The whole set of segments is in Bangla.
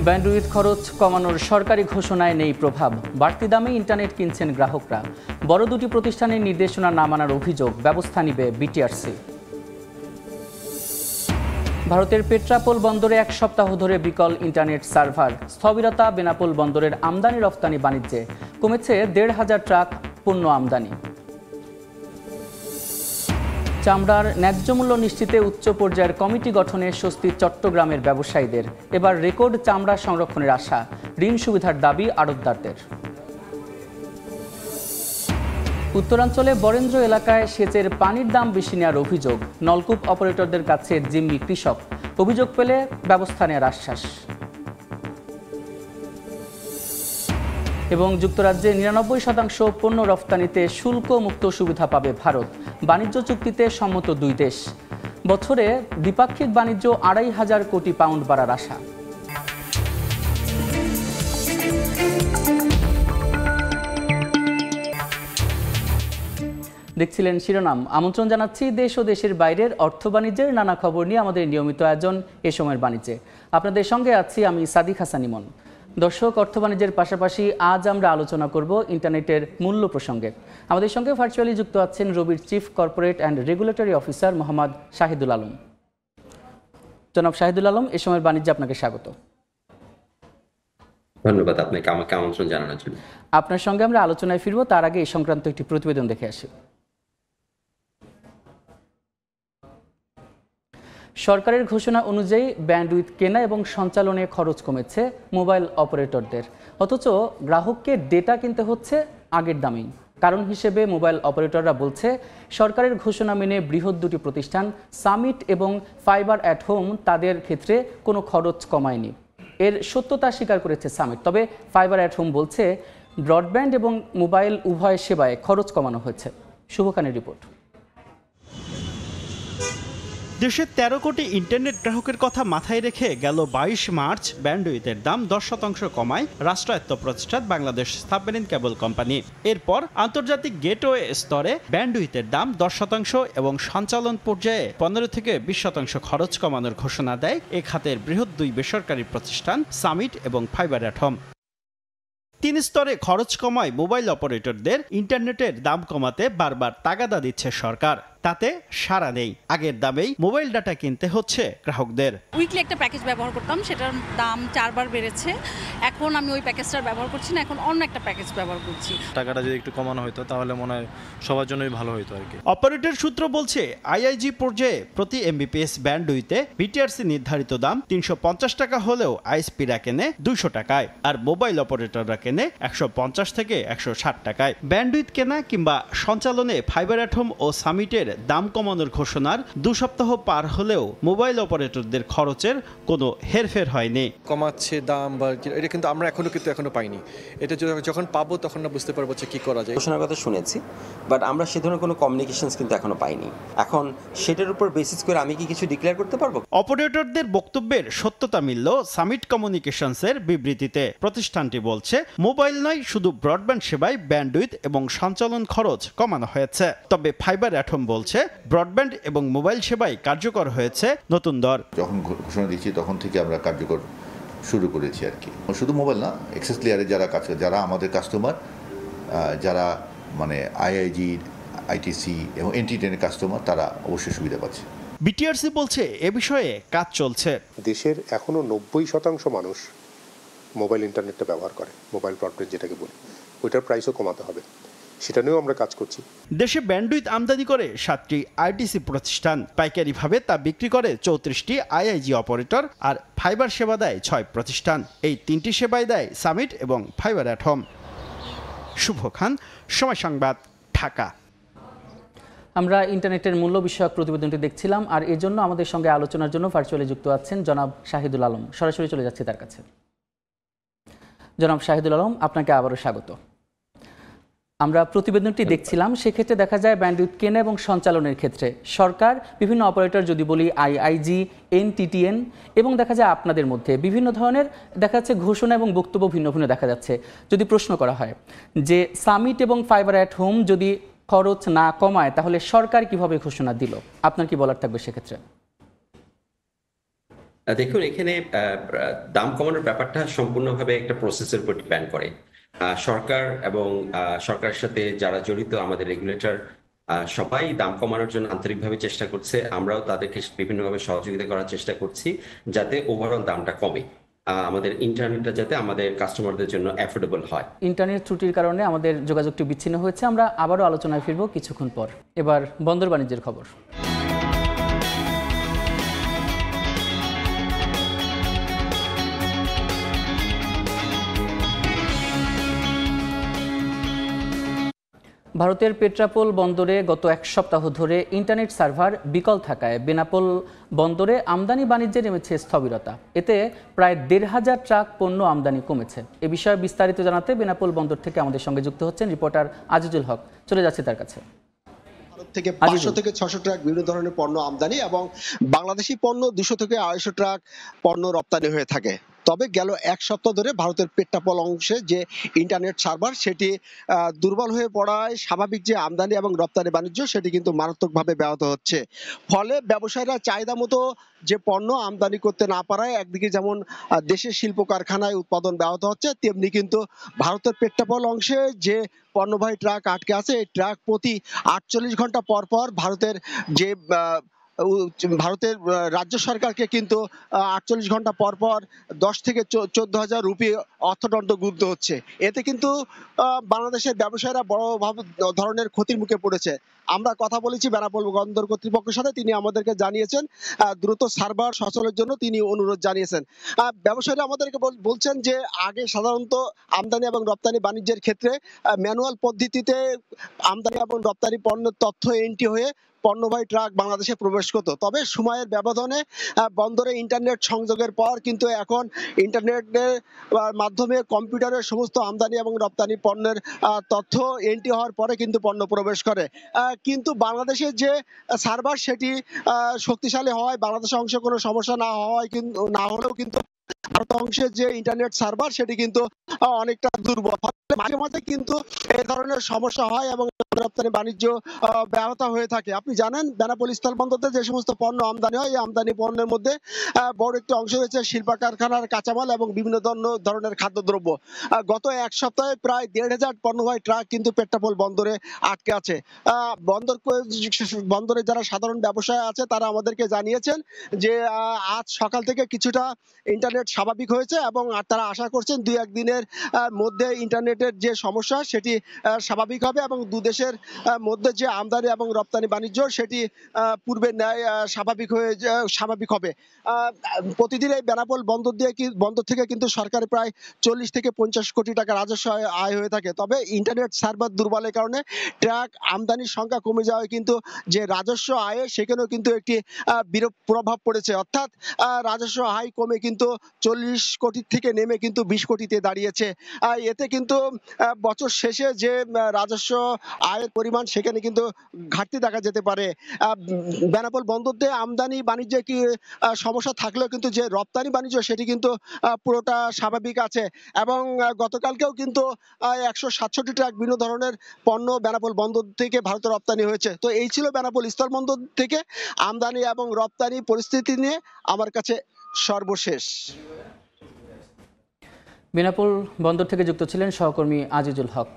ব্যান্ডউইথ খরচ কমানোর সরকারি ঘোষণায় নেই প্রভাব। বাড়তি দামে ইন্টারনেট কিনছেন গ্রাহকরা। বড় দুটি প্রতিষ্ঠানের নির্দেশনা না মানার অভিযোগ, ব্যবস্থা নিবে বিটিআরসি। ভারতের পেট্রাপোল বন্দরে এক সপ্তাহ ধরে বিকল ইন্টারনেট সার্ভার। স্থবিরতা বেনাপোল বন্দরের আমদানি রফতানি বাণিজ্যে। কমেছে ১৫০০ ট্রাক পণ্য আমদানি। চামড়ার ন্যায্য মূল্য নিশ্চিতে উচ্চ পর্যায়ের কমিটি গঠনে স্বস্তি চট্টগ্রামের ব্যবসায়ীদের। এবার রেকর্ড চামড়া সংরক্ষণের আশা। ঋণ সুবিধার দাবি আড়তদারদের। উত্তরাঞ্চলে বরেন্দ্র এলাকায় সেচের পানির দাম বেশি নেওয়ার অভিযোগ। নলকূপ অপারেটরদের কাছে জিম্মি কৃষক। অভিযোগ পেলে ব্যবস্থা নেওয়ার আশ্বাস। এবং যুক্তরাজ্যে ৯৯% পণ্য রফতানিতে শুল্ক মুক্ত সুবিধা পাবে ভারত। বাণিজ্য চুক্তিতে সম্মত দুই দেশ। বছরে দ্বিপাক্ষিক বাণিজ্য ২৫০০ কোটি পাউন্ড বাড়ার আশা। দেখছিলেন শিরোনাম। আমন্ত্রণ জানাচ্ছি দেশ ও দেশের বাইরের অর্থ বাণিজ্যের নানা খবর নিয়ে আমাদের নিয়মিত আয়োজন এ সময়ের বাণিজ্যে। আপনাদের সঙ্গে আছি আমি সাদিক হাসান ইমন। দর্শক, অর্থ বাণিজ্যের পাশাপাশি আজ আমরা আলোচনা করব ইন্টারনেটের মূল্য প্রসঙ্গে। আমাদের সঙ্গে ভার্চুয়ালি যুক্ত আছেন রবির chief corporate and regulatory officer Mohammad Shahidul Alam. জনাব শাহিদুল আলম, এ সময়ের বাণিজ্যে আপনাকে স্বাগত। ধন্যবাদ আপনাকে আমাকে আমন্ত্রণ জানানোর জন্য। আপনার সঙ্গে আমরা আলোচনায় ফিরব, তার আগে এই সংক্রান্ত একটি প্রতিবেদন দেখে আসি। সরকারের ঘোষণা অনুযায়ী ব্যান্ডউইথ কেনা এবং সঞ্চালনে খরচ কমেছে মোবাইল অপারেটরদের। অথচ গ্রাহককে ডেটা কিনতে হচ্ছে আগের দামেই। কারণ হিসেবে মোবাইল অপারেটররা বলছে, সরকারের ঘোষণা মেনে বৃহৎ দুটি প্রতিষ্ঠান সামিট এবং ফাইবার অ্যাট হোম তাদের ক্ষেত্রে কোনো খরচ কমায়নি। এর সত্যতা স্বীকার করেছে সামিট। তবে ফাইবার অ্যাট হোম বলছে ব্রডব্যান্ড এবং মোবাইল উভয় সেবায় খরচ কমানো হয়েছে। শুভখানের রিপোর্ট। দেশের ১৩ কোটি ইন্টারনেট গ্রাহকের কথা মাথায় রেখে গেল ২২ মার্চ ব্যান্ডউইথের দাম ১০% কমায় রাষ্ট্রায়ত্ত প্রতিষ্ঠান বাংলাদেশ সাবমেরিন কেবল কোম্পানি। এরপর আন্তর্জাতিক গেটওয়ে স্তরে ব্যান্ডউইথের দাম ১০% এবং সঞ্চালন পর্যায়ে ১৫ থেকে ২০% খরচ কমানোর ঘোষণা দেয় এ খাতের বৃহৎ দুই বেসরকারি প্রতিষ্ঠান সামিট এবং ফাইবার অ্যাট হোম। ৩ স্তরে খরচ কমায় মোবাইল অপারেটরদের। ইন্টারনেটের দাম কমাতে বারবার তাগাদা দিচ্ছে সরকার, তাতে সাড়া নেই। আগের দামেই মোবাইল ডাটা কিনতে হচ্ছে গ্রাহকদের। উইকলি একটা প্যাকেজ ব্যবহার করতাম, সেটার দাম 4 বার বেড়েছে। এখন আমি ওই প্যাকেজটার ব্যবহার করছি না, এখন অন্য একটা প্যাকেজ ব্যবহার করছি। টাকাটা যদি একটু কমানো হতো তাহলে মনে হয় সবার জন্যই ভালো হতো আর কি। অপারেটর সূত্র বলছে, আইআইজি পর্যায়ে প্রতি এমবিপিএস ব্যান্ডউইথে বিটিআরসি নির্ধারিত দাম ৩৫০ টাকা হলেও আইএসপিরা কেনে ২০০ টাকায়, আর মোবাইল অপারেটররা কেনে ১৫০ থেকে ১৬০ টাকায়। ব্যান্ডউইথ কেনা কিংবা সঞ্চালনে ফাইবার অ্যাট হোম ও সামিটের দাম কমানোর ঘোষণার ২ সপ্তাহ পার হলেও মোবাইল অপারেটরদের খরচের কোনো হেরফের হয়নি। কমাচ্ছে দাম বা এটা কিন্তু আমরা এখনো পাইনি। এটা যখন পাবো তখন না বুঝতে পারবো কি করা যায়। ঘোষণার কথা শুনেছি, বাট আমরা সে ধরনের কোনো কমিউনিকেশনস কিন্তু এখনো পাইনি। এখন সেটার উপর বেসিস করে আমি কি কিছু ডিক্লেয়ার করতে পারবো? অপারেটরদের বক্তব্যের সত্যতা মিলল সামিট কমিউনিকেশনসের বিবৃতিতে। প্রতিষ্ঠানটি বলছে, মোবাইল নয়, শুধু ব্রডব্যান্ড সেবায় ব্যান্ডউইথ এবং সঞ্চালন খরচ কমানো হয়েছে। তবে ফাইবার অ্যাট হোম বলছে, ব্রডব্যান্ড এবং মোবাইল সেবায় কার্যকর হয়েছে নতুন দর। যখন ঘোষণা দিচ্ছি তখন থেকে আমরা কার্যকর শুরু করেছি আর কি। শুধু মোবাইল না, এক্সেস লেয়ারে যারা আমাদের কাস্টমার, যারা মানে আইআইজি, আইটিসি এবং এনটিটেনের কাস্টমার, তারা অবশ্যই সুবিধা পাচ্ছে। বিটিআরসি বলছে, এ বিষয়ে কাজ চলছে। দেশের এখনো ৯০% মানুষ মোবাইল ইন্টারনেটটা ব্যবহার করে, মোবাইল ব্রডব্যান্ড যেটাকে বলি, ওইটার প্রাইসও কমাতে হবে, সেটা নিয়েও আমরা কাজ করছি। দেশে ব্যান্ডউইথ আমদানি করে 7টি আইটিসি প্রতিষ্ঠান, পাইকারিভাবে তা বিক্রি করে 34টি আইআইজি অপারেটর, আর ফাইবার সেবা দেয় 6 প্রতিষ্ঠান। এই 3টি সেবাই দেয় সামিট এবং ফাইবার অ্যাট হোম। শুভ খান, সময় সংবাদ, ঢাকা। আমরা ইন্টারনেটের মূল্য বিষয়ক প্রতিবেদনটি দেখছিলাম, আর এর জন্য আমাদের সঙ্গে আলোচনার জন্য ভার্চুয়ালি যুক্ত আছেন জনাব শাহিদুল আলম। সরাসরি চলে যাচ্ছি তার কাছে। জনাব শাহিদুল আলম, আপনাকে আবারও স্বাগত। আমরা প্রতিবেদনটি দেখছিলাম, সেক্ষেত্রে দেখা যায় ব্যান্ডউইথ কেনা এবং সঞ্চালনের ক্ষেত্রে সরকার, বিভিন্ন অপারেটর যদি বলি আইআইজি, এনটিটিএন এবং দেখা যায় আপনাদের মধ্যে বিভিন্ন ধরনের দেখা যাচ্ছে ঘোষণা এবং বক্তব্য ভিন্ন ভিন্ন দেখা যাচ্ছে। যদি প্রশ্ন করা হয় যে সামিট এবং ফাইবার অ্যাট হোম যদি খরচ না কমায় তাহলে সরকার কিভাবে ঘোষণা দিল, আপনার কি বলার থাকবে সেক্ষেত্রে? দেখুন এখানে দাম কমানোর ব্যাপারটা সম্পূর্ণভাবে একটা প্রসেসের উপর ডিপেন্ড করে। সরকার এবং সরকারের সাথে যারা জড়িত আমাদের রেগুলেটর সবাই দাম কমানোর জন্য আন্তরিকভাবে চেষ্টা করছে। আমরাও তাদেরকে বিভিন্নভাবে সহযোগিতা করার চেষ্টা করছি যাতে ওভারঅল দামটা কমে, আমাদের ইন্টারনেটটা যাতে আমাদের কাস্টমারদের জন্য অ্যাফোর্ডেবল হয়। ইন্টারনেট ত্রুটির কারণে আমাদের যোগাযোগটি বিচ্ছিন্ন হয়েছে। আমরা আবারও আলোচনায় ফিরব কিছুক্ষণ পর। এবার বন্দর বাণিজ্যের খবর। ভারতের পেট্রাপোল বন্দরে গত এক সপ্তাহ ধরে ইন্টারনেট সার্ভার বিকল থাকায় বেনাপোল বন্দরে আমদানি বাণিজ্যে নেমেছে স্থবিরতা। এতে প্রায় ১৫০০ ট্রাক পণ্য আমদানি কমেছে। এ বিষয়ে বিস্তারিত জানাতে বেনাপোল বন্দর থেকে আমাদের সঙ্গে যুক্ত হচ্ছেন রিপোর্টার আজিজুল হক। চলে যাচ্ছে তার কাছে। থেকে 500 থেকে 600 ট্রাক বিভিন্ন ধরনের পণ্য আমদানি এবং বাংলাদেশি পণ্য 200 থেকে 250 ট্রাক পণ্য রপ্তানি হয়ে থাকে। তবে গেল এক সপ্তাহ ধরে ভারতের পেট্রাপোল অংশে যে ইন্টারনেট সার্ভার সেটি দুর্বল হয়ে পড়ায় স্বাভাবিক যে আমদানি এবং রপ্তানি বাণিজ্য সেটি কিন্তু মারাত্মকভাবে ব্যাহত হচ্ছে। ফলে ব্যবসায়ীরা চাহিদা মতো যে পণ্য আমদানি করতে না পারায় একদিকে যেমন দেশের শিল্প কারখানায় উৎপাদন ব্যাহত হচ্ছে, তেমনি কিন্তু ভারতের পেট্রাপোল অংশে যে পণ্যবাহী ট্রাক আটকে আছে এই ট্রাক প্রতি 48 ঘন্টা পর পর ভারতের যে ভারতের রাজ্য সরকারকে কিন্তু 48 ঘন্টা পর পর 10 থেকে 14,000 রুপি অর্থদণ্ড গুনতে হচ্ছে। এতে কিন্তু বাংলাদেশের ব্যবসায়ীরা বড় ধরনের ক্ষতির মুখে পড়েছে। আমরা কথা বলেছি বেনাপোল বন্দর কর্তৃপক্ষের সাথে, তিনি আমাদেরকে জানিয়েছেন দ্রুত সার্ভার সচলের জন্য তিনি অনুরোধ জানিয়েছেন। ব্যবসায়ীরা আমাদেরকে বলছেন যে আগে সাধারণত আমদানি এবং রপ্তানি বাণিজ্যের ক্ষেত্রে ম্যানুয়াল পদ্ধতিতে আমদানি এবং রপ্তানি পণ্যের তথ্য এন্ট্রি হয়ে পণ্যবাহী ট্রাক বাংলাদেশে প্রবেশ করত। তবে সময়ের ব্যবধানে বন্দরে ইন্টারনেট সংযোগের পর কিন্তু এখন ইন্টারনেটের মাধ্যমে কম্পিউটারের সমস্ত আমদানি এবং রপ্তানি পণ্যের তথ্য এন্ট্রি হওয়ার পরে কিন্তু পণ্য প্রবেশ করে। কিন্তু বাংলাদেশের যে সার্ভার সেটি শক্তিশালী হওয়ায় বাংলাদেশের অংশে কোনো সমস্যা না হলেও কিন্তু ভারত অংশের যে ইন্টারনেট সার্ভার সেটি কিন্তু অনেকটা দুর্বল। মাঝে মাঝে কিন্তু এই ধরনের সমস্যা হয় এবং রপ্তানি বাণিজ্য ব্যাহত হয়ে থাকে। আপনি জানেন বেনাপোল স্থল বন্দরে যে সমস্ত পণ্য আমদানি হয় এই আমদানি পণ্যের মধ্যে বড় একটি অংশ রয়েছে শিল্প কারখানার কাঁচামাল এবং বিভিন্ন ধরনের খাদ্যদ্রব্য। গত এক সপ্তাহে প্রায় 1,500 পণ্যবাহী ট্রাক কিন্তু পেট্রাপোল বন্দরে আটকে আছে। বন্দরে যারা সাধারণ ব্যবসায়ী আছে তারা আমাদেরকে জানিয়েছেন যে আজ সকাল থেকে কিছুটা ইন্টারনেট স্বাভাবিক হয়েছে এবং তারা আশা করছেন 2-1 দিনের মধ্যে ইন্টারনেটের যে সমস্যা সেটি স্বাভাবিক হবে এবং দু দেশের মধ্যে যে আমদানি এবং রপ্তানি বাণিজ্য সেটি পূর্বের ন্যায় স্বাভাবিক হবে। প্রতিদিন এই বেনাপোল বন্দর থেকে কিন্তু সরকার প্রায় 40 থেকে 50 কোটি টাকা রাজস্ব আয় হয়ে থাকে। তবে ইন্টারনেট সার্ভার দুর্বলের কারণে ট্রাক আমদানির সংখ্যা কমে যাওয়ায় কিন্তু যে রাজস্ব আয় সেখানেও কিন্তু একটি বিরূপ প্রভাব পড়েছে। অর্থাৎ রাজস্ব আয় কমে কিন্তু 40 কোটি থেকে নেমে কিন্তু 20 কোটিতে দাঁড়িয়েছে। এতে কিন্তু বছর শেষে যে রাজস্ব আয়ের পরিমাণ সেখানে কিন্তু ঘাটতি দেখা যেতে পারে। বেনাপোল বন্দরতে আমদানি বাণিজ্যে কি সমস্যা থাকলেও কিন্তু যে রপ্তানি বাণিজ্য সেটি কিন্তু পুরোটা স্বাভাবিক আছে এবং গতকালকেও কিন্তু 167 ট্রাক বিভিন্ন ধরনের পণ্য বেনাপোল বন্দর থেকে ভারতে রপ্তানি হয়েছে। তো এই ছিল বেনাপোল স্থল বন্দর থেকে আমদানি এবং রপ্তানি পরিস্থিতি নিয়ে আমার কাছে সর্বশেষ। বেনাপোল বন্দর থেকে যুক্ত ছিলেন সহকর্মী আজিজুল হক।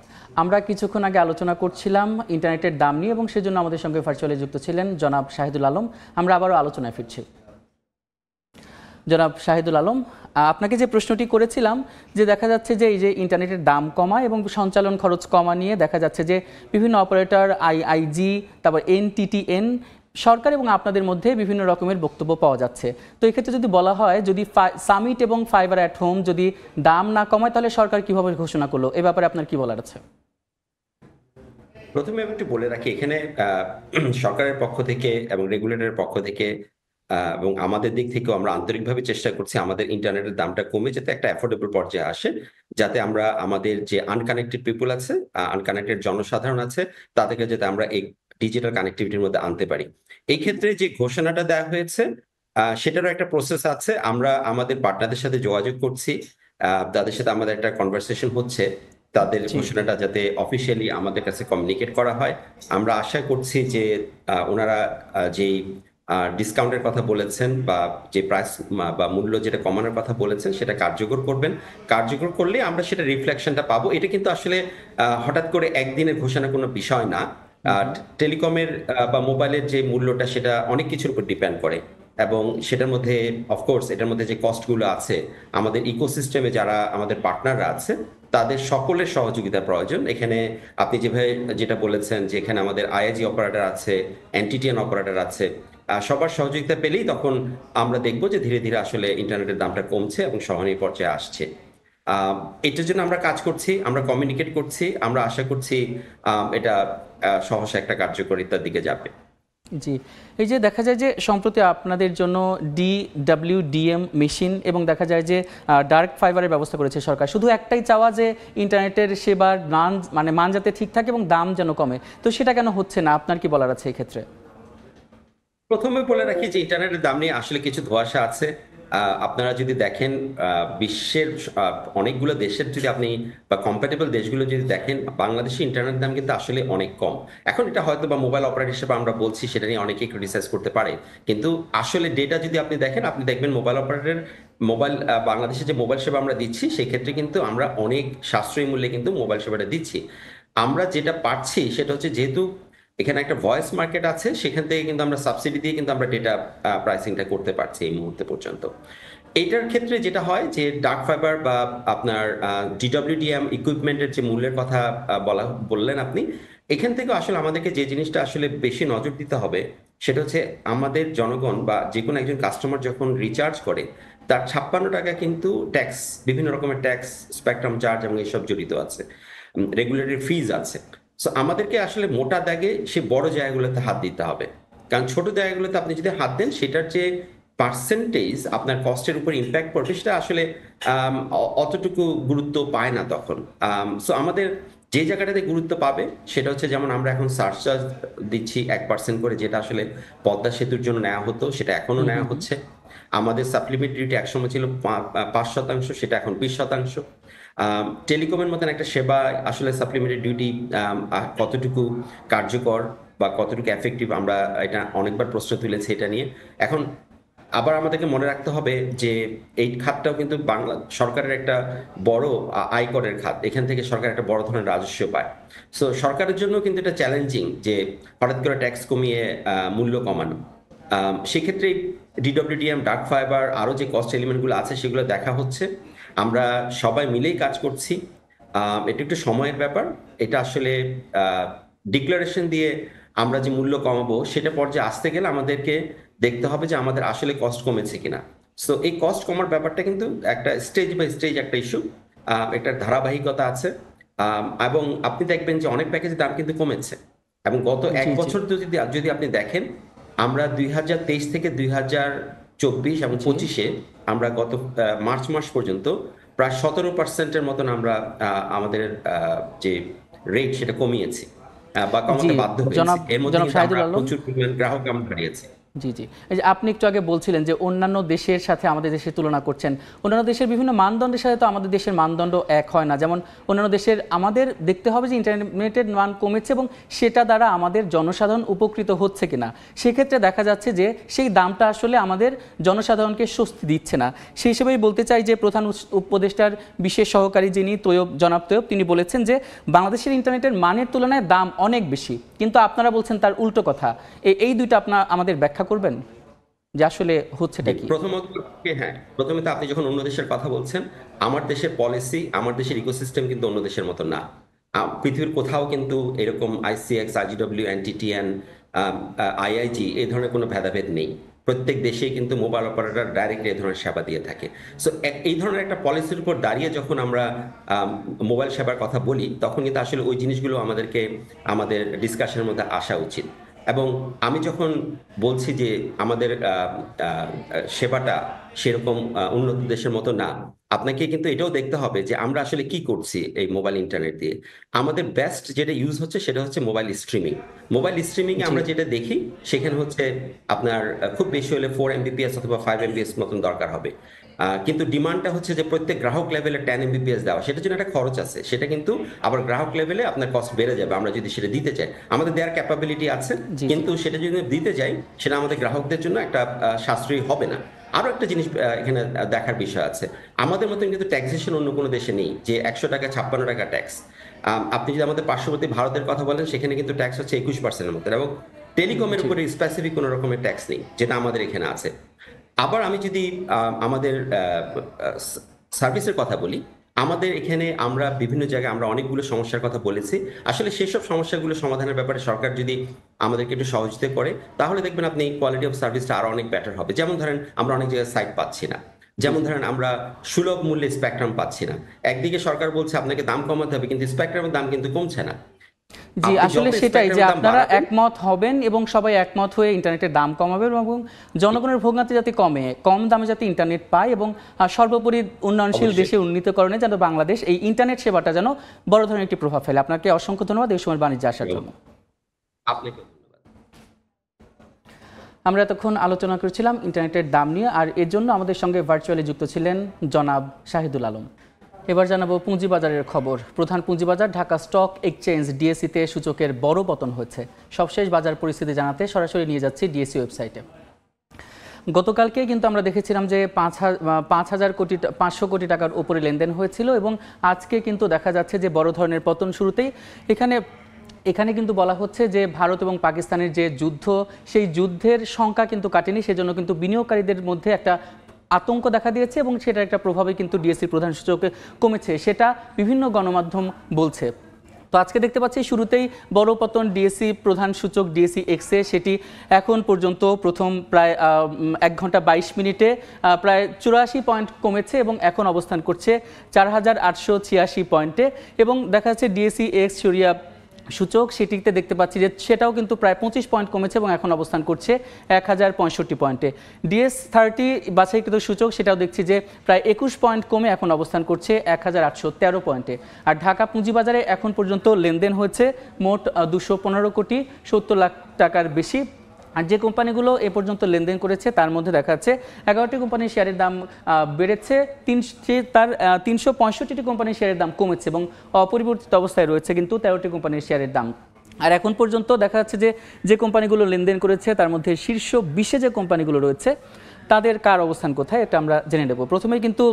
আমরা কিছুক্ষণ আগে আলোচনা করছিলাম ইন্টারনেটের দাম নিয়ে এবং সেজন্য আমাদের সঙ্গে ভার্চুয়ালি যুক্ত ছিলেন জনাব শাহিদুল আলম। আমরা আবারও আলোচনায় ফিরছি। জনাব শাহিদুল আলম, আপনাকে যে প্রশ্নটি করেছিলাম যে দেখা যাচ্ছে যে এই যে ইন্টারনেটের দাম কমা এবং সঞ্চালন খরচ কমা নিয়ে দেখা যাচ্ছে যে বিভিন্ন অপারেটর আইআইজি তারপর এনটিটিএন সরকার এবং আপনাদের মধ্যে বিভিন্ন রকমের বক্তব্য পাওয়া যাচ্ছে। তো এক্ষেত্রে যদি বলা হয় যদি সামিট এবং ফাইবার অ্যাট হোম যদি দাম না কমায় তাহলে সরকার কিভাবে ঘোষণা করলো, এ ব্যাপারে আপনার কি বলার আছে? প্রথমে আমি একটু বলে রাখি, এখানে সরকারের পক্ষ থেকে এবং রেগুলেটরের পক্ষ থেকে এবং আমাদের দিক থেকেও আমরা আন্তরিকভাবে চেষ্টা করছি আমাদের ইন্টারনেটের দামটা কমে যাতে একটা অ্যাফোর্ডেবল পর্যায়ে আসে, যাতে আমরা আমাদের যে আনকানেক্টেড পিপুল আছে, আনকানেক্টেড জনসাধারণ আছে, তাদেরকে যাতে আমরা এই ডিজিটাল কানেক্টিভিটির মধ্যে আনতে পারি। এই ক্ষেত্রে যে ঘোষণাটা দেওয়া হয়েছে সেটারও একটা প্রসেস আছে। আমরা আমাদের পার্টনারদের সাথে যোগাযোগ করছি, তাদের সাথে আমাদের একটা কনভারসেশন হচ্ছে তাদের ঘোষণাটা যাতে অফিসিয়ালি আমাদের কাছে কমিউনিকেট করা হয়। আমরা আশা করছি যে ওনারা যেই ডিসকাউন্টের কথা বলেছেন বা যে প্রাইস বা মূল্য যেটা কমানোর কথা বলেছেন সেটা কার্যকর করবেন। কার্যকর করলে আমরা সেটা রিফ্লেকশনটা পাবো। এটা কিন্তু আসলে হঠাৎ করে একদিনের ঘোষণা কোনো বিষয় না। টেলিকমের বা মোবাইলের যে মূল্যটা সেটা অনেক কিছুর উপর ডিপেন্ড করে এবং সেটার মধ্যে অফকোর্স এটার মধ্যে যে কস্টগুলো আছে আমাদের ইকোসিস্টেমে যারা আমাদের পার্টনাররা আছে তাদের সকলের সহযোগিতা প্রয়োজন। এখানে আপনি যেটা বলেছেন যে এখানে আমাদের আইআইজি অপারেটর আছে, এনটিটিএন অপারেটর আছে, সবার সহযোগিতা পেলেই তখন আমরা দেখব যে ধীরে ধীরে আসলে ইন্টারনেটের দামটা কমছে এবং সহনীয় পর্যায়ে আসছে। এটার জন্য আমরা কাজ করছি, আমরা কমিউনিকেট করছি, আমরা আশা করছি এটা সহসা একটা কার্যকারিতার দিকে যাবে। জি, এই যে দেখা যায় যে সম্প্রতি আপনাদের জন্য DWDM মেশিন এবং দেখা যায় যে ডার্ক ফাইবারের ব্যবস্থা করেছে সরকার। শুধু একটাই চাওয়া যে ইন্টারনেটের সেবার মান যাতে ঠিক থাকে এবং দাম যেন কমে, তো সেটা কেন হচ্ছে না, আপনার কি বলার আছে এই ক্ষেত্রে? প্রথমে বলে রাখি যে ইন্টারনেটের দাম নিয়ে আসলে কিছু ধোঁয়াশা আছে। আপনারা যদি দেখেন বিশ্বের অনেকগুলো দেশের যদি আপনি বা কম্প্যাটেবল দেশগুলো যদি দেখেন, বাংলাদেশে ইন্টারনেট দাম কিন্তু আসলে অনেক কম। এখন এটা হয়তো বা মোবাইল অপারেটর হিসেবে আমরা বলছি, সেটা নিয়ে অনেকেই ক্রিটিসাইজ করতে পারে, কিন্তু আসলে ডেটা যদি আপনি দেখেন, আপনি দেখবেন বাংলাদেশে যে মোবাইল সেবা আমরা দিচ্ছি সেক্ষেত্রে কিন্তু আমরা অনেক সাশ্রয়ী মূল্যে কিন্তু মোবাইল সেবাটা দিচ্ছি। আমরা যেটা পাচ্ছি সেটা হচ্ছে যেহেতু এখানে একটা ভয়েস মার্কেট আছে, সেখান থেকে কিন্তু আমরা সাবসিডি দিয়ে কিন্তু আমরা ডেটা প্রাইসিংটা করতে পারছি এই মুহূর্তে পর্যন্ত। এইটার ক্ষেত্রে যেটা হয় যে ডার্ক ফাইবার বা আপনার DWDM ইকুইপমেন্টের যে মূল্যের কথা বললেন আপনি, এখান থেকে আসলে আমাদেরকে যে জিনিসটা আসলে বেশি নজর দিতে হবে সেটা হচ্ছে আমাদের জনগণ বা যে কোনো একজন কাস্টমার যখন রিচার্জ করে তার 56 টাকা কিন্তু ট্যাক্স, বিভিন্ন রকমের ট্যাক্স, স্পেকট্রাম চার্জ এবং এইসব জড়িত আছে, রেগুলেটরি ফিজ আছে। সো আমাদেরকে আসলে মোটা দাগে সে বড় জায়গাগুলোতে হাত দিতে হবে, কারণ ছোট জায়গাগুলোতে আপনি যদি হাত দেন সেটার যে পার্সেন্টেজ আপনার কস্টের উপর ইম্প্যাক্ট পড়বে সেটা আসলে অতটুকু গুরুত্ব পায় না তখন। সো আমাদের যে জায়গাটাতে গুরুত্ব পাবে সেটা হচ্ছে, যেমন আমরা এখন সার্চ চার্জ দিচ্ছি 1% করে, যেটা আসলে পদ্মা সেতুর জন্য নেওয়া হতো, সেটা এখনো নেওয়া হচ্ছে। আমাদের সাপ্লিমেন্টারি একসময় ছিল 5%, সেটা এখন 20%। টেলিকমের মতন একটা সেবা আসলে সাপ্লিমেন্টারি ডিউটি কতটুকু কার্যকর বা কতটুকু এফেক্টিভ, আমরা এটা অনেকবার প্রশ্ন তুলেছি এটা নিয়ে। এখন আবার আমাদেরকে মনে রাখতে হবে যে এই খাতটাও কিন্তু বাংলা সরকারের একটা বড় আয়করের খাত, এখান থেকে সরকার একটা বড় ধরনের রাজস্ব পায়। সো সরকারের জন্য কিন্তু এটা চ্যালেঞ্জিং যে হঠাৎ করে ট্যাক্স কমিয়ে মূল্য কমানো। সেক্ষেত্রে DWDM, ডার্ক ফাইবার, আরও যে কস্ট এলিমেন্টগুলো আছে সেগুলো দেখা হচ্ছে, আমরা সবাই মিলেই কাজ করছি। এটা একটু সময়ের ব্যাপার। এটা আসলে ডিক্লারেশন দিয়ে আমরা যে মূল্য কমাবো সেটা পর্যায়ে আসতে গেলে আমাদেরকে দেখতে হবে যে আমাদের আসলে কস্ট কমেছে কিনা। সো এই কস্ট কমার ব্যাপারটা কিন্তু একটা স্টেজ বাই স্টেজ একটা ইস্যু, একটা ধারাবাহিকতা আছে। এবং আপনি দেখবেন যে অনেক প্যাকেজের দাম কিন্তু কমেছে, এবং গত এক বছর যদি আপনি দেখেন, আমরা 2023 থেকে 2024 এবং 25-এ আমরা গত মার্চ মাস পর্যন্ত প্রায় 17%-এর মতন আমরা আমাদের যে রেট সেটা কমিয়েছি বা কমাতে বাধ্য হয়েছি। এর মধ্যে প্রচুর পরিমাণ গ্রাহক আমরা হারিয়েছি। জি জি, এই যে আপনি একটু আগে বলছিলেন যে অন্যান্য দেশের সাথে আমাদের দেশের তুলনা করছেন, অন্যান্য দেশের বিভিন্ন মানদণ্ডের সাথে তো আমাদের দেশের মানদণ্ড এক হয় না। যেমন অন্যান্য দেশের আমাদের দেখতে হবে যে ইন্টারনেটের মান কমেছে এবং সেটা দ্বারা আমাদের জনসাধারণ উপকৃত হচ্ছে কিনা। সেক্ষেত্রে দেখা যাচ্ছে যে সেই দামটা আসলে আমাদের জনসাধারণকে স্বস্তি দিচ্ছে না। সেই হিসেবেই বলতে চাই যে প্রধান উপদেষ্টার বিশেষ সহকারী যিনি জনাব তৈয়ব, তিনি বলেছেন যে বাংলাদেশের ইন্টারনেটের মানের তুলনায় দাম অনেক বেশি, কিন্তু আপনারা বলছেন তার উল্টো কথা। এই দুইটা আপনারা আমাদের ব্যাখ্যা করবেন যে আসলে হচ্ছেটা কি? প্রথমত আপনি যখন অন্য দেশের কথা বলছেন, আমার দেশের পলিসি, আমার দেশের ইকোসিস্টেম কিন্তু অন্য দেশের মতো না। পৃথিবীর কোথাও কিন্তু এরকম ICX, IGW, NTTN, IIG এই ধরনের কোনো ভেদাভেদ নেই। প্রত্যেক দেশেই কিন্তু মোবাইল অপারেটর ডাইরেক্ট এই ধরনের সেবা দিয়ে থাকে। সো এই ধরনের একটা পলিসির উপর দাঁড়িয়ে যখন আমরা মোবাইল সেবার কথা বলি, তখন কিন্তু আসলে ওই জিনিসগুলো আমাদের ডিসকাশনের মধ্যে আসা উচিত। এবং আমি যখন বলছি যে আমাদের সেবাটা সেরকম উন্নত দেশের মতো না, আপনাকে কিন্তু এটাও দেখতে হবে যে আমরা আসলে কি করছি এই মোবাইল ইন্টারনেট দিয়ে। আমাদের বেস্ট যেটা ইউজ হচ্ছে সেটা হচ্ছে মোবাইল স্ট্রিমিং। মোবাইল স্ট্রিমিং এ আমরা যেটা দেখি সেখানে হচ্ছে আপনার খুব বেশি হলে 4 Mbps অথবা 5 Mbps মতন দরকার হবে। কিন্তু ডিমান্ডটা হচ্ছে যে প্রত্যেক গ্রাহক লেভেলে 10 Mbps দেওয়া, সেটার জন্য একটা খরচ আছে, সেটা কিন্তু আবার গ্রাহক লেভেলে আপনার কস্ট বেড়ে যাবে আমরা যদি সেটা দিতে চাই। আমাদের দেওয়ার ক্যাপাবিলিটি আছে, কিন্তু সেটা যদি দিতে চাই সেটা আমাদের গ্রাহকদের জন্য একটা সাশ্রয়ী হবে না। আরো একটা জিনিস এখানে দেখার বিষয় আছে, আমাদের মতন কিন্তু ট্যাক্সেশন অন্য কোনো দেশে নেই যে 100 টাকা 56 টাকা ট্যাক্স। আপনি যদি আমাদের পার্শ্ববর্তী ভারতের কথা বলেন, সেখানে কিন্তু ট্যাক্স হচ্ছে 21%-এর মতো, এবং টেলিকমের উপরে স্পেসিফিক কোনো রকমের ট্যাক্স নেই, যেটা আমাদের এখানে আছে। আবার আমি যদি আমাদের সার্ভিসের কথা বলি, আমাদের এখানে আমরা বিভিন্ন জায়গায় আমরা অনেকগুলো সমস্যার কথা বলেছি। আসলে সেসব সমস্যাগুলো সমাধানের ব্যাপারে সরকার যদি আমাদেরকে একটু সহযোগিতা করে, তাহলে দেখবেন আপনি কোয়ালিটি অফ সার্ভিসটা আরো অনেক বেটার হবে। যেমন ধরেন আমরা অনেক জায়গায় সাইট পাচ্ছি না, যেমন ধরেন আমরা সুলভ মূল্যে স্পেকট্রাম পাচ্ছি না। একদিকে সরকার বলছে আপনাকে দাম কমাতে হবে, কিন্তু স্পেকট্রামের দাম কিন্তু কমছে না। জি, আসলে সেটাই যে আপনারা একমত হবেন এবং সবাই একমত হয়ে ইন্টারনেটের দাম কমাবে এবং জনগণের ভোগান্তি যাতে কমে, কম দামে যাতে ইন্টারনেট পায়, এবং সর্বোপরি উন্নয়নশীল দেশে উন্নীতকরণে যেন বাংলাদেশ এই ইন্টারনেট সেবাটা যেন বড় ধরনের একটি প্রভাব ফেলে। আপনাকে অসংখ্য ধন্যবাদ এই সময় বাণিজ্যে আসার জন্য। আপনাকে আমরা এতক্ষণ আলোচনা করেছিলাম ইন্টারনেটের দাম নিয়ে, আর এর জন্য আমাদের সঙ্গে ভার্চুয়ালি যুক্ত ছিলেন জনাব শাহিদুল আলম। এবার জানাবো পুঁজিবাজারের খবর। প্রধান পুঁজিবাজার ঢাকা স্টক এক্সচেঞ্জ ডিএসইতে সূচকের বড় পতন হয়েছে। সবশেষ বাজার পরিস্থিতি জানাতে সরাসরি নিয়ে যাচ্ছি ডিএসই ওয়েবসাইটে। গতকালকে কিন্তু আমরা দেখেছিলাম যে 500 কোটি টাকার উপরে লেনদেন হয়েছিল, এবং আজকে কিন্তু দেখা যাচ্ছে যে বড় ধরনের পতন শুরুতেই। এখানে কিন্তু বলা হচ্ছে যে ভারত এবং পাকিস্তানের যে যুদ্ধ, সেই যুদ্ধের সংখ্যা কিন্তু কাটেনি, সেজন্য কিন্তু বিনিয়োগকারীদের মধ্যে একটা আতঙ্ক দেখা দিয়েছে, এবং সেটার একটা প্রভাবে কিন্তু ডিএসসি প্রধান সূচকে কমেছে, সেটা বিভিন্ন গণমাধ্যম বলছে। তো আজকে দেখতে পাচ্ছি শুরুতেই বড় পতন ডিএসসি প্রধান সূচক ডিএসসি এক্সে, সেটি এখন পর্যন্ত প্রথম প্রায় 1 ঘন্টা 22 মিনিটে প্রায় 84 পয়েন্ট কমেছে এবং এখন অবস্থান করছে 4886 পয়েন্টে। এবং দেখা যাচ্ছে ডিএসসি এক্স সরিয়া সূচক, সেটিতে দেখতে পাচ্ছি যে সেটাও কিন্তু প্রায় 25 পয়েন্ট কমেছে এবং এখন অবস্থান করছে 1065 পয়েন্টে। DS30 বাছাইকৃত সূচক, সেটাও দেখছি যে প্রায় 21 পয়েন্ট কমে এখন অবস্থান করছে 1813 পয়েন্টে। আর ঢাকা পুঁজিবাজারে এখন পর্যন্ত লেনদেন হয়েছে মোট 215 কোটি 70 লাখ টাকার বেশি। আর যে কোম্পানিগুলো এ পর্যন্ত লেনদেন করেছে তার মধ্যে দেখা যাচ্ছে 11টি কোম্পানির শেয়ারের দাম বেড়েছে, তার 365টি কোম্পানির শেয়ারের দাম কমেছে এবং অপরিবর্তিত অবস্থায় রয়েছে কিন্তু 13টি কোম্পানির শেয়ারের দাম। আর এখন পর্যন্ত দেখা যাচ্ছে যে কোম্পানিগুলো লেনদেন করেছে তার মধ্যে শীর্ষ 20-এ যে কোম্পানিগুলো রয়েছে তাদের কার অবস্থান কোথায় এটা আমরা জেনে নেব। প্রথমেই কিন্তু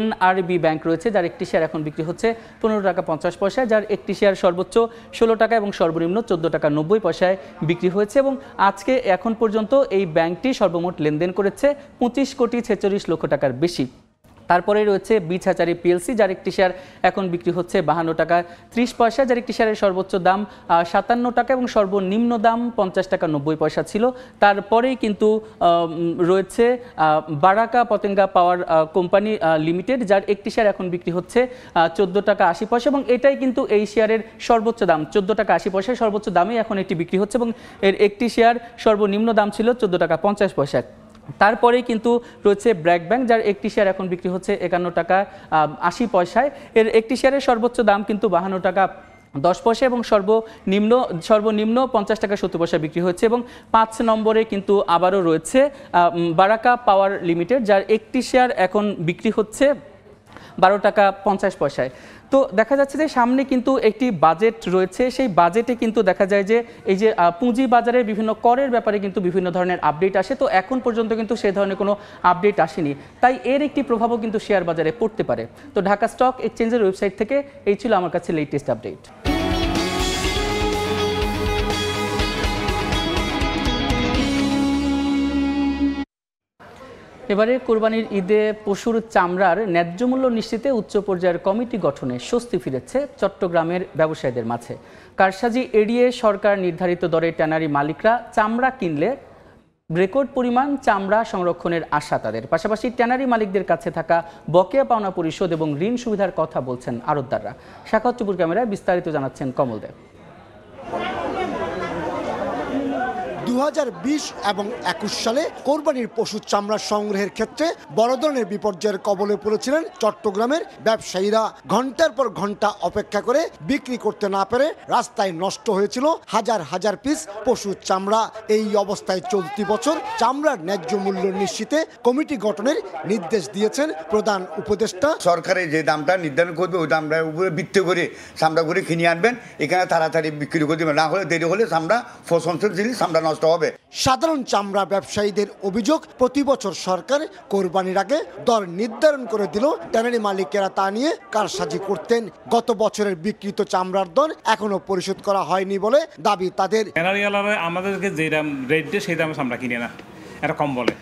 NRB ব্যাংক রয়েছে, যার একটি শেয়ার এখন বিক্রি হচ্ছে 15 টাকা 50 পয়সায়, যার একটি শেয়ার সর্বোচ্চ 16 টাকা এবং সর্বনিম্ন 14 টাকা 90 পয়সায় বিক্রি হয়েছে। এবং আজকে এখন পর্যন্ত এই ব্যাংকটি সর্বমোট লেনদেন করেছে 25 কোটি 46 লক্ষ টাকার বেশি। তারপরে রয়েছে বিচ হ্যাচারি পিএলসি, যার একটি শেয়ার এখন বিক্রি হচ্ছে 52 টাকা 30 পয়সা, যার একটি শেয়ারের সর্বোচ্চ দাম 57 টাকা এবং সর্বনিম্ন দাম 50 টাকা 90 পয়সা ছিল। তারপরেই কিন্তু রয়েছে বারাকা পতেঙ্গা পাওয়ার কোম্পানি লিমিটেড, যার একটি শেয়ার এখন বিক্রি হচ্ছে 14 টাকা 80 পয়সা এবং এটাই কিন্তু এই শেয়ারের সর্বোচ্চ দাম 14 টাকা 80 পয়সা, সর্বোচ্চ দামে এখন এটি বিক্রি হচ্ছে এবং এর একটি শেয়ার সর্বনিম্ন দাম ছিল 14 টাকা 50 পয়সা। তারপরেই কিন্তু রয়েছে ব্র্যাক ব্যাংক, যার একটি শেয়ার এখন বিক্রি হচ্ছে 51 টাকা 80 পয়সায়। এর একটি শেয়ারের সর্বোচ্চ দাম কিন্তু 52 টাকা 10 পয়সা এবং সর্বনিম্ন 50 টাকা 70 পয়সা বিক্রি হচ্ছে। এবং 5 নম্বরে কিন্তু আবারও রয়েছে বারাকা পাওয়ার লিমিটেড, যার একটি শেয়ার এখন বিক্রি হচ্ছে 12 টাকা 50 পয়সায়। তো দেখা যাচ্ছে যে সামনে কিন্তু একটি বাজেট রয়েছে, সেই বাজেটে কিন্তু দেখা যায় যে এই যে পুঁজি বাজারের বিভিন্ন করের ব্যাপারে কিন্তু বিভিন্ন ধরনের আপডেট আসে, তো এখন পর্যন্ত কিন্তু সেই ধরনের কোনো আপডেট আসেনি, তাই এর একটি প্রভাবও কিন্তু শেয়ার বাজারে পড়তে পারে। তো ঢাকা স্টক এক্সচেঞ্জের ওয়েবসাইট থেকে এই ছিল আমার কাছে লেটেস্ট আপডেট। এবারে কোরবানির ঈদে পশুর চামড়ার ন্যায্য মূল্য নিশ্চিতে উচ্চ পর্যায়ের কমিটি গঠনে স্বস্তি ফিরেছে চট্টগ্রামের ব্যবসায়ীদের মাঝে। কারসাজি এড়িয়ে সরকার নির্ধারিত দরে ট্যানারি মালিকরা চামড়া কিনলে রেকর্ড পরিমাণ চামড়া সংরক্ষণের আশা তাদের। পাশাপাশি ট্যানারি মালিকদের কাছে থাকা বকেয়া পাওনা পরিশোধ এবং ঋণ সুবিধার কথা বলছেন আড়তদাররা। শাখাওয়াত টুপুর ক্যামেরায় বিস্তারিত জানাচ্ছেন কমল দেব। 2020 এবং 21 সালে কোরবানির পশুর চামড়া সংগ্রহের ক্ষেত্রে বড় ধরনের বিপর্যয়ের কবলে পড়েছিলেন চট্টগ্রামের ব্যবসায়ীরা। ঘন্টার পর ঘন্টা অপেক্ষা করে বিক্রি করতে না পেরে রাস্তায় নষ্ট হয়েছিল হাজার হাজার পিস পশুর চামড়া। এই অবস্থায় চলতি বছর চামড়ার ন্যায্য মূল্য নিশ্চিতে কমিটি গঠনের নির্দেশ দিয়েছেন প্রধান উপদেষ্টা। সরকারের যে দামটা নির্ধারণ করবে ওই দামটার উপরে ভিত্তি করে চামড়া করে কিনে আনবেন, এখানে তাড়াতাড়ি বিক্রি করে দেবেন, না হলে দেরি হলে চামড়া ফসনশীল চামড়া নষ্ট হবে। সাধারণ চামড়া ব্যবসায়ীদের অভিযোগ, প্রতি বছর সরকার কোরবানির আগে দর নির্ধারণ করে দিল, ট্যানারি মালিকেরা তা নিয়ে কারসাজি করতেন। গত বছরের বিক্রিত চামড়ার দর এখনো পরিশোধ করা হয়নি বলে দাবি তাদের। ট্যানারিওয়ালারা আমাদেরকে যে দাম রেট দেয় সেই দামে চামড়া কিনে না, এটা কম বলে।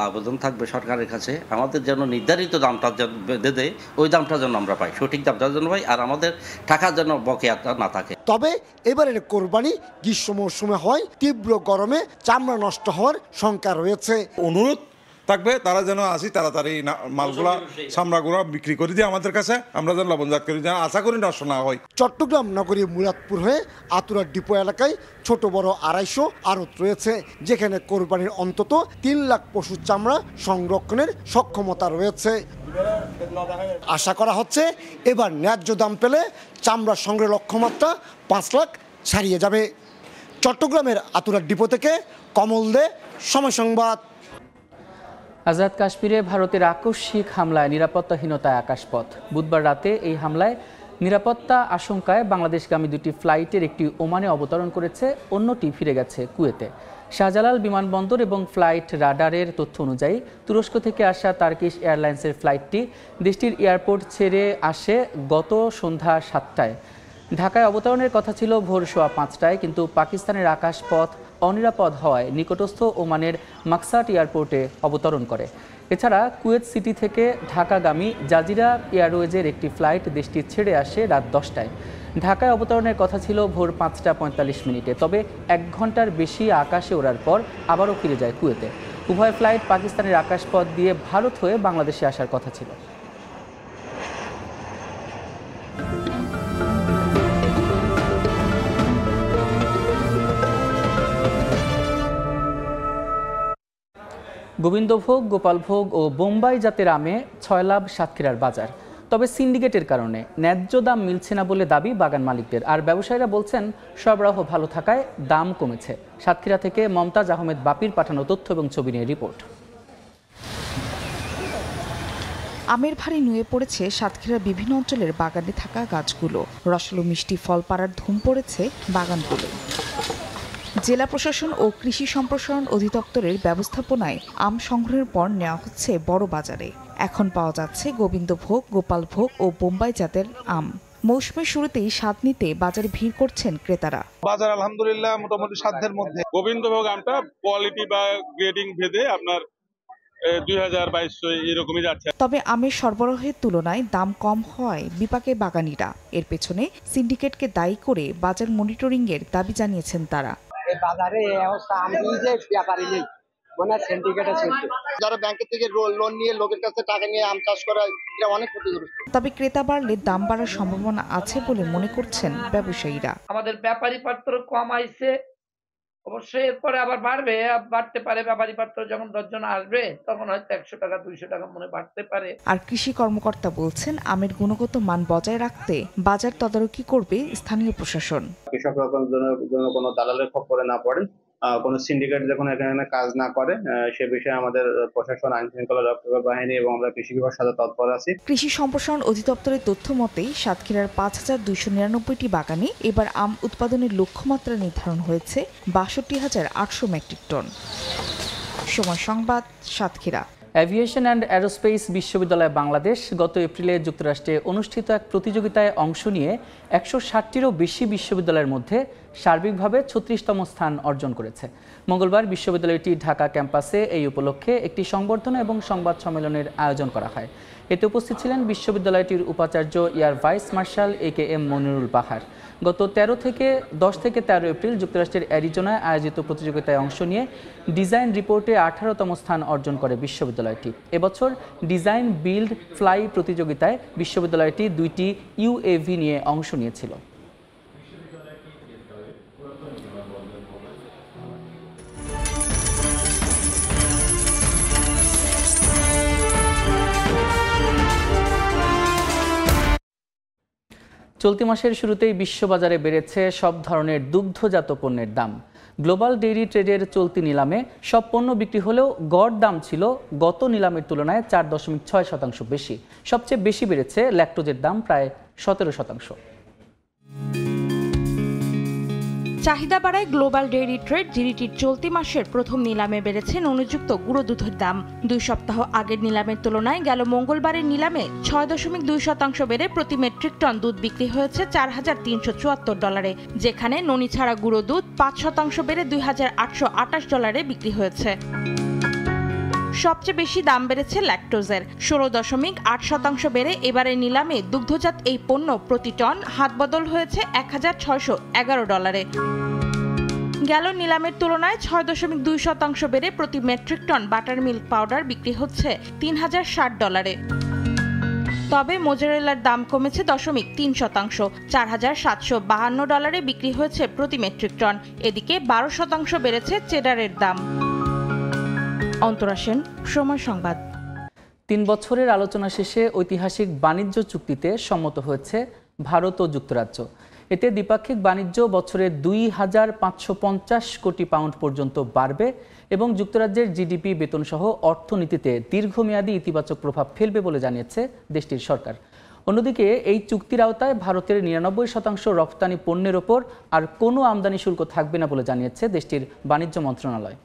আবেদন থাকবে সরকারের কাছে, আমাদের যেন নির্ধারিত দামটা দেয়, ওই দামটা যেন আমরা পাই, সঠিক দামটা যেন পাই, আর আমাদের টাকা যেন বকেয়াটা না থাকে। তবে এবারের কোরবানি গ্রীষ্ম মৌসুমে হয়, তীব্র গরমে চামড়া নষ্ট হওয়ার শঙ্কা রয়েছে। অনুরোধ থাকবে তারা যেন আসি তাড়াতাড়ি মালগুলা চামড়াগুলা বিক্রি করে দিয়ে আমাদের কাছে, আমরা যেন লবণজাত করি, যেন আশা করি নষ্ট না হয়। চট্টগ্রাম নগরী মুরাদপুর হয়ে আতুরা ডিপো এলাকায় ছোট বড় 250 আড়ত রয়েছে, যেখানে কোরবানির অন্তত 3 লাখ পশুর চামড়া সংরক্ষণের সক্ষমতা রয়েছে। আশা করা হচ্ছে এবার ন্যায্য দাম পেলে চামড়া সংগ্রহের লক্ষ্যমাত্রা 5 লাখ ছাড়িয়ে যাবে। চট্টগ্রামের আতুরা ডিপো থেকে কমল দে, সময় সংবাদ। আজাদ কাশ্মীরে ভারতের আকস্মিক হামলায় নিরাপত্তাহীনতায় আকাশপথ। বুধবার রাতে এই হামলায় নিরাপত্তা আশঙ্কায় বাংলাদেশগামী দুটি ফ্লাইটের একটি ওমানে অবতরণ করেছে, অন্যটি ফিরে গেছে কুয়েতে। শাহজালাল বিমানবন্দর এবং ফ্লাইট রাডারের তথ্য অনুযায়ী তুরস্ক থেকে আসা টার্কিশ এয়ারলাইন্সের ফ্লাইটটি দেশটির এয়ারপোর্ট ছেড়ে আসে গত সন্ধ্যা 7টায়। ঢাকায় অবতরণের কথা ছিল ভোর 5:15টায়, কিন্তু পাকিস্তানের আকাশপথ অনিরাপদ হওয়ায় নিকটস্থ ওমানের মাকসাট এয়ারপোর্টে অবতরণ করে। এছাড়া কুয়েত সিটি থেকে ঢাকাগামী জাজিরা এয়ারওয়েজের একটি ফ্লাইট দেশটি ছেড়ে আসে রাত 10টায়। ঢাকায় অবতরণের কথা ছিল ভোর 5:45। তবে 1 ঘন্টার বেশি আকাশে ওড়ার পর আবারও ফিরে যায় কুয়েতে। উভয় ফ্লাইট পাকিস্তানের আকাশপথ দিয়ে ভারত হয়ে বাংলাদেশে আসার কথা ছিল। গোবিন্দভোগ, গোপালভোগ ও বোম্বাই জাতের আমে 6 লাভ সাতক্ষীরার বাজার। তবে সিন্ডিকেটের কারণে ন্যায্য দাম মিলছে না বলে দাবি বাগান মালিকদের। আর ব্যবসায়ীরা বলছেন সরবরাহ ভালো থাকায় দাম কমেছে। সাতক্ষীরা থেকে মমতাজ আহমেদ বাপির পাঠানো তথ্য এবং ছবি নিয়ে রিপোর্ট। আমের ভারী নুয়ে পড়েছে সাতক্ষীরার বিভিন্ন অঞ্চলের বাগানে থাকা গাছগুলো। রসালো মিষ্টি ফল পাড়ার ধুম পড়েছে বাগানগুলো। জেলা প্রশাসন ও কৃষি সম্প্রসারণ অধিদপ্তরের ব্যবস্থাপনায় আম সংগ্রহের পর নেওয়া হচ্ছে বড় বাজারে। এখন পাওয়া যাচ্ছে গোবিন্দভোগ, গোপালভোগ ও বোম্বাই জাতের আম। মৌসুমের শুরুতেই স্বাদ নিতে বাজারে ভিড় করছেন ক্রেতারা। বাজার আলহামদুলিল্লাহ মোটামুটি সাধ্যের মধ্যে। গোবিন্দভোগ আমটা কোয়ালিটি বা গ্রেডিং ভেদে আপনার 2000-2200 এরকমই যাচ্ছে। তবে আমের সরবরাহের তুলনায় দাম কম হওয়ায় বিপাকে বাগানিরা। এর পেছনে সিন্ডিকেটকে দায়ী করে বাজার মনিটরিং এর দাবি জানিয়েছেন তারা। বাজারে এই অবস্থা, আমি যে ব্যাপারই নেই, মানে সিন্ডিকেটে চলছে। যারা ব্যাংকের থেকে লোন নিয়ে লোকের কাছে টাকা নিয়ে আম চাষ করে, এটা অনেক ক্ষতিগ্রস্ত। তবে ক্রেতা বাড়লে দাম বাড়ার সম্ভাবনা আছে বলে মনে করছেন ব্যবসায়ীরা। আমাদের ব্যাপারী পাত্র কমাইছে, অবশ্যই এরপরে আবার বাড়তে পারে। ব্যাপারী পাত্র যখন 10 জন আসবে তখন হয়তো 100 টাকা 200 টাকা মনে বাড়তে পারে। আর কৃষি কর্মকর্তা বলছেন আমের গুণগত মান বজায় রাখতে বাজার তদারকি করবে স্থানীয় প্রশাসন। কৃষকরা কোনো দালালের খপ্পরে না পড়েন, কোনো সিন্ডিকেট যখন এখানে কাজ না করে, সে বিষয়ে আমাদের প্রশাসন, আইন শৃঙ্খলা রক্ষা বাহিনী এবং আমরা কৃষি বিভাগ সাথে তৎপর আছি। কৃষি সম্প্রসারণ অধিদপ্তরের তথ্য মতে সাতক্ষীরার 5299টি বাগানে এবার আম উৎপাদনের লক্ষ্যমাত্রা নির্ধারণ হয়েছে 62,800 মেট্রিক টন। সময় সংবাদ, সাতক্ষীরা। এভিয়েশন অ্যান্ড অ্যারোস্পেস বিশ্ববিদ্যালয় বাংলাদেশ গত এপ্রিলে যুক্তরাষ্ট্রে অনুষ্ঠিত এক প্রতিযোগিতায় অংশ নিয়ে 160টিরও বেশি বিশ্ববিদ্যালয়ের মধ্যে সার্বিকভাবে 36তম স্থান অর্জন করেছে। মঙ্গলবার বিশ্ববিদ্যালয়টি ঢাকা ক্যাম্পাসে এই উপলক্ষে একটি সংবর্ধনা এবং সংবাদ সম্মেলনের আয়োজন করা হয়। এতে উপস্থিত ছিলেন বিশ্ববিদ্যালয়টির উপাচার্য air vice marshal AKM Monirul Bahar. গত 10 থেকে 13 এপ্রিল যুক্তরাষ্ট্রের অ্যারিজোনায় আয়োজিত প্রতিযোগিতায় অংশ নিয়ে ডিজাইন রিপোর্টে 18তম স্থান অর্জন করে বিশ্ববিদ্যালয়টি। এবছর ডিজাইন বিল্ড ফ্লাই প্রতিযোগিতায় বিশ্ববিদ্যালয়টি 2টি UAV নিয়ে অংশ নিয়েছিল। চলতি মাসের শুরুতেই বিশ্ববাজারে বেড়েছে সব ধরনের দুগ্ধজাত পণ্যের দাম। গ্লোবাল ডেইরি ট্রেডের চলতি নিলামে সব পণ্য বিক্রি হলেও গড় দাম ছিল গত নিলামের তুলনায় 4.6% বেশি। সবচেয়ে বেশি বেড়েছে ল্যাকটোজের দাম প্রায় 17%। চাহিদা বাড়ায় গ্লোবাল ডেইরি ট্রেড জিডিটির চলতি মাসের প্রথম নিলামে বেড়েছে ননিযুক্ত গুঁড়ো দুধের দাম। 2 সপ্তাহ আগের নিলামের তুলনায় গেল মঙ্গলবারের নিলামে 6.2% বেড়ে প্রতি মেট্রিক টন দুধ বিক্রি হয়েছে $4,374, যেখানে ননি ছাড়া গুঁড়ো দুধ 5% বেড়ে $2,828 বিক্রি হয়েছে। সবচেয়ে বেশি দাম বেড়েছে ল্যাকটোজের, 16.8% বেড়ে এবারের নিলামে দুগ্ধজাত এই পণ্য প্রতি টন হাতবদল হয়েছে $1,611। গেল নিলামের তুলনায় 6.2% বেড়ে প্রতি metric ton buttermilk powder বিক্রি হচ্ছে $3,060। তবে মোজারেলার দাম কমেছে 0.3%, $4,752 বিক্রি হয়েছে প্রতি মেট্রিক টন। এদিকে 12% বেড়েছে চেডারের দাম। অন্তরা সেন, সময় সংবাদ। 3 বছরের আলোচনা শেষে ঐতিহাসিক বাণিজ্য চুক্তিতে সম্মত হয়েছে ভারত ও যুক্তরাজ্য। এতে দ্বিপাক্ষিক বাণিজ্য বছরে 2,550 কোটি পাউন্ড পর্যন্ত বাড়বে এবং যুক্তরাজ্যের জিডিপি, বেতনসহ অর্থনীতিতে দীর্ঘমেয়াদী ইতিবাচক প্রভাব ফেলবে বলে জানিয়েছে দেশটির সরকার। অন্যদিকে এই চুক্তির আওতায় ভারতের 99% রপ্তানি পণ্যের ওপর আর কোনো আমদানি শুল্ক থাকবে না বলে জানিয়েছে দেশটির বাণিজ্য মন্ত্রণালয়।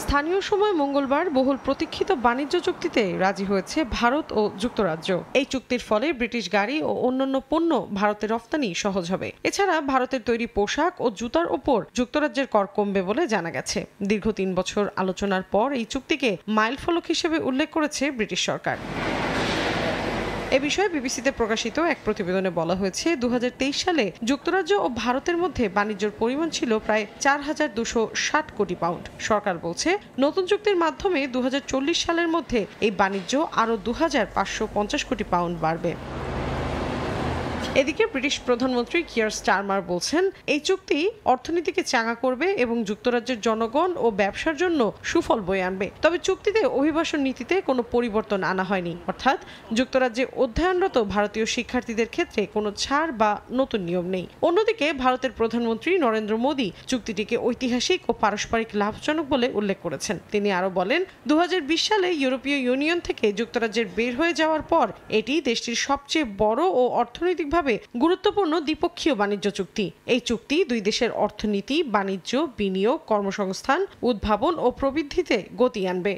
স্থানীয় সময় মঙ্গলবার বহুল প্রতীক্ষিত বাণিজ্য চুক্তিতে রাজি হয়েছে ভারত ও যুক্তরাজ্য। এই চুক্তির ফলে ব্রিটিশ গাড়ি ও অন্যান্য পণ্য ভারতে রফতানি সহজ হবে। এছাড়া ভারতের তৈরি পোশাক ও জুতার ওপর যুক্তরাজ্যের কর কমবে বলে জানা গেছে। দীর্ঘ 3 বছর আলোচনার পর এই চুক্তিকে মাইলফলক হিসেবে উল্লেখ করেছে ব্রিটিশ সরকার। এ বিষয়ে বিবিসিতে প্রকাশিত এক প্রতিবেদনে বলা হয়েছে 2023 সালে যুক্তরাজ্য ও ভারতের মধ্যে বাণিজ্যের পরিমাণ ছিল প্রায় 4,260 কোটি পাউন্ড। সরকার বলছে নতুন চুক্তির মাধ্যমে 2040 সালের মধ্যে এই বাণিজ্য আরও 2,550 কোটি পাউন্ড বাড়বে। এদিকে ব্রিটিশ প্রধানমন্ত্রী কিয়ার স্টারমার বলছেন এই চুক্তি অর্থনীতিকে চাঙা করবে এবং যুক্তরাজ্যের জনগণ ও ব্যবসার জন্য সুফল বয়ে আনবে। তবে চুক্তিতে অভিবাসন নীতিতে কোনো পরিবর্তন আনা হয়নি, অর্থাৎ যুক্তরাজ্যে অধ্যয়নরত ভারতীয় শিক্ষার্থীদের ক্ষেত্রে কোনো ছাড় বা নতুন নিয়ম নেই। অন্যদিকে ভারতের প্রধানমন্ত্রী নরেন্দ্র মোদী চুক্তিটিকে ঐতিহাসিক ও পারস্পরিক লাভজনক বলে উল্লেখ করেছেন। তিনি আরও বলেন 2020 সালে ইউরোপীয় ইউনিয়ন থেকে যুক্তরাজ্যের বের হয়ে যাওয়ার পর এটি দেশটির সবচেয়ে বড় ও অর্থনৈতিকভাবে গুরুত্বপূর্ণ দ্বিপক্ষীয় বাণিজ্য চুক্তি। এই চুক্তি দুই দেশের অর্থনীতি, বাণিজ্য, বিনিয়োগ, কর্মসংস্থান, উদ্ভাবন ও প্রবৃদ্ধিতে গতি আনবে।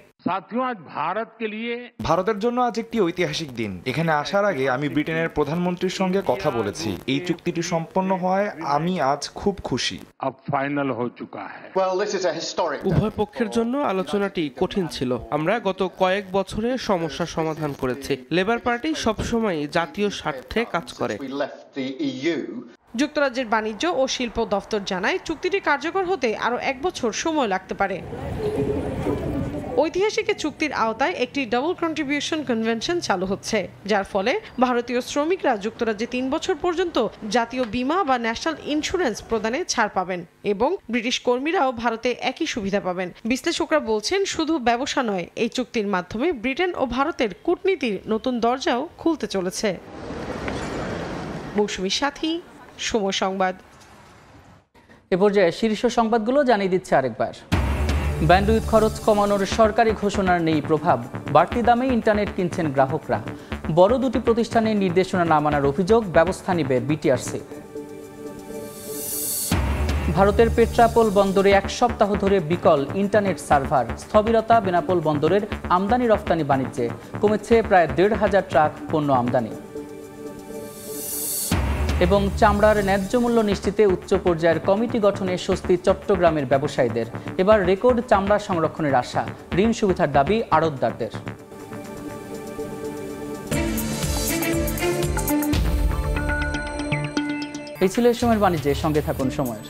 ভারতের জন্য আজ একটি ঐতিহাসিক দিন। এখানে আসার আগে আমি ব্রিটেনের প্রধানমন্ত্রীর সঙ্গে কথা বলেছি। এই চুক্তিটি সম্পন্ন হয় আমি আজ খুব খুশি। উভয় পক্ষের জন্য আলোচনাটি কঠিন ছিল। আমরা গত কয়েক বছরে সমস্যা সমাধান করেছি। লেবার পার্টি সবসময় জাতীয় স্বার্থে কাজ করে। যুক্তরাজ্যের বাণিজ্য ও শিল্প দফতর জানায় চুক্তিটি কার্যকর হতে আরও 1 বছর সময় লাগতে পারে। ঐতিহাসিক চুক্তির আওতায় একটি ডাবল কন্ট্রিবিউশন কনভেনশন চালু হচ্ছে, যার ফলে ভারতীয় শ্রমিকরা যুক্তরাজ্যে 3 বছর পর্যন্ত জাতীয় বীমা বা ন্যাশনাল ইন্স্যুরেন্স প্রদানে ছাড় পাবেন এবং ব্রিটিশ কর্মীরাও ভারতে একই সুবিধা পাবেন। বিশ্লেষকরা বলছেন শুধু ব্যবসা নয়, এই চুক্তির মাধ্যমে ব্রিটেন ও ভারতের কূটনীতির নতুন দরজাও খুলতে চলেছে। মৌসুমী সাথী, সময় সংবাদ। এ পর্যায়ে শীর্ষ সংবাদগুলো জানিয়ে দিচ্ছে আরেকবার। ব্যান্ডউইথ খরচ কমানোর সরকারি ঘোষণার নেই প্রভাব, বাড়তি দামে ইন্টারনেট কিনছেন গ্রাহকরা। বড় দুটি প্রতিষ্ঠানের নির্দেশনা না মানার অভিযোগ, ব্যবস্থা নেবে বিটিআরসি। ভারতের পেট্রাপোল বন্দরে 1 সপ্তাহ ধরে বিকল ইন্টারনেট সার্ভার, স্থবিরতা বেনাপোল বন্দরের আমদানি রফতানি বাণিজ্যে, কমেছে প্রায় 1,500 ট্রাক পণ্য আমদানি। এবং চামড়ার ন্যায্য মূল্য নিশ্চিতে উচ্চ পর্যায়ের কমিটি গঠনে স্বস্তি চট্টগ্রামের ব্যবসায়ীদের। এবার রেকর্ড চামড়া সংরক্ষণের আশা, ঋণ সুবিধার দাবি আড়তদারদের। এই ছিল এই সময়ের বাণিজ্যের সঙ্গে থাকুন সময়ের।